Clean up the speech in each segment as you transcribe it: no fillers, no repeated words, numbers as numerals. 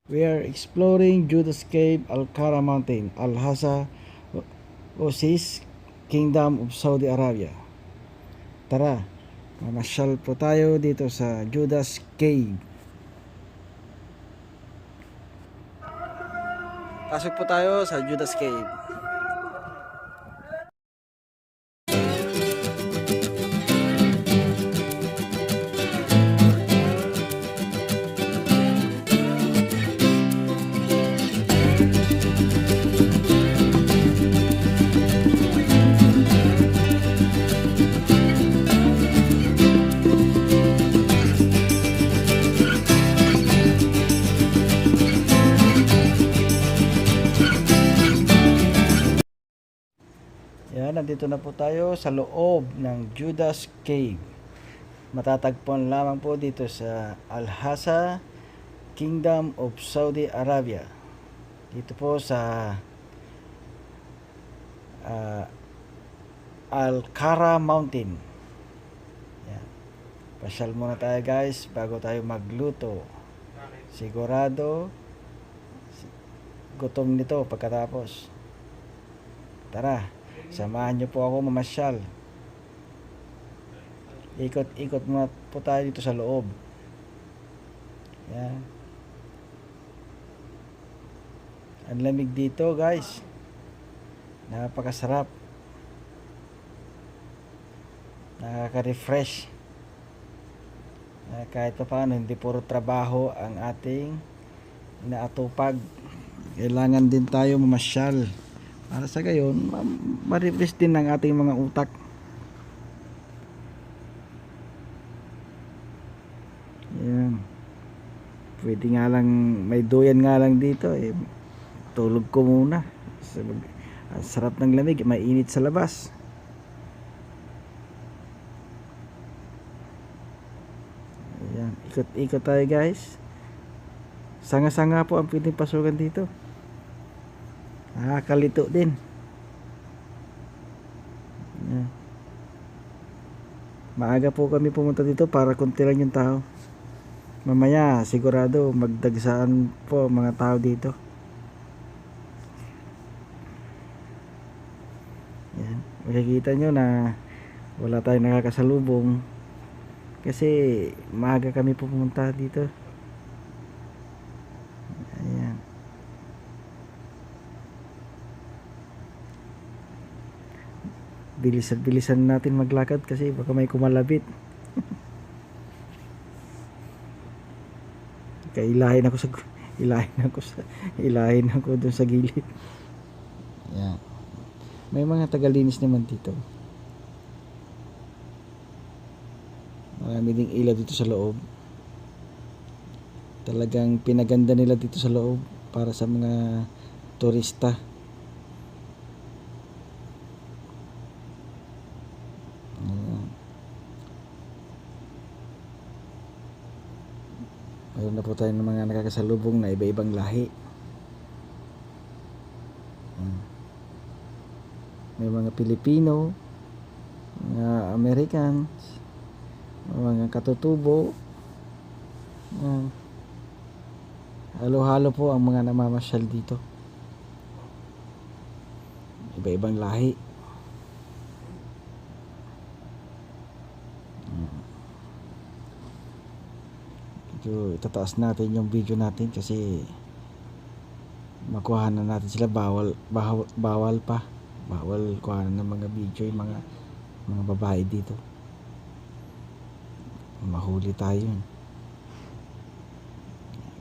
We are exploring Judas Cave, Al-Qarah Mountain, Al-Hasa, Oasis, Kingdom of Saudi Arabia. Tara, mamasyal po tayo dito sa Judas Cave. Pasok po tayo sa Judas Cave. Yan, nandito na po tayo sa loob ng Judas Cave. Matatagpuan lamang po dito sa Al-Hasa, Kingdom of Saudi Arabia. Dito po sa Al-Qarah Mountain. Yan. Pasyal muna tayo guys bago tayo magluto. Sigurado gutom nito pagkatapos. Tara, samahan nyo po ako mamasyal. Ikot-ikot muna po tayo dito sa loob. Yan. Ang lamig dito guys. Napakasarap. Nakaka-refresh. Kahit pa paano hindi puro trabaho ang ating inaatupag. Kailangan din tayo mamasyal para sa gayon ma-refresh din ng ating mga utak. Yan. Pwede nga lang may duyan nga lang dito tulog ko muna. Ang sarap ng lamig, mainit sa labas. Ayan, ikot-ikot tayo guys. Sanga-sanga po ang pwedeng pasukan dito. Nakakalito din. Ayan. Maaga po kami pumunta dito para konti lang yung tao. Mamaya sigurado magdagsaan po mga tao dito. Ayan. Makikita nyo na wala tayong nakakasalubong kasi maaga kami pumunta dito. Ayan. Bilisan natin maglakad kasi baka may kumalabit. Ilahin ako dun sa gilid. Ayan. May mga tagalinis naman dito. Marami ding ilaw dito sa loob. Talagang pinaganda nila dito sa loob para sa mga turista. Ayan. Mayroon na po tayo ng mga nakakasalubong na iba-ibang lahi. May mga Pilipino, mga Americans, mga katutubo. Halo-halo po ang mga namamasyal dito. Iba-ibang lahi. Ito, itataas natin yung video natin kasi makuha na natin sila. Bawal pa. Bawal kuhanan ng mga video yung mga babae dito. Mahuli tayo.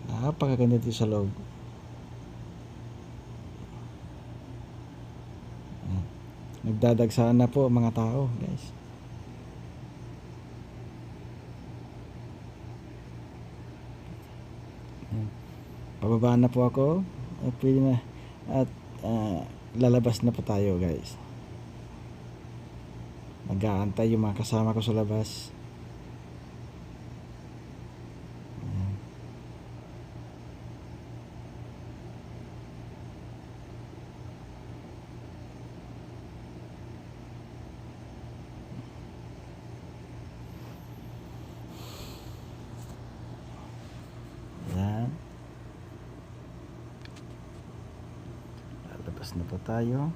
Napakaganda dito sa loob. Nagdadagsaan na po mga tao guys. Pababa na po ako at pwede na at lalabas na po tayo guys. Mag-aantay yung mga kasama ko sa labas. Ayan. Tapos na po tayo.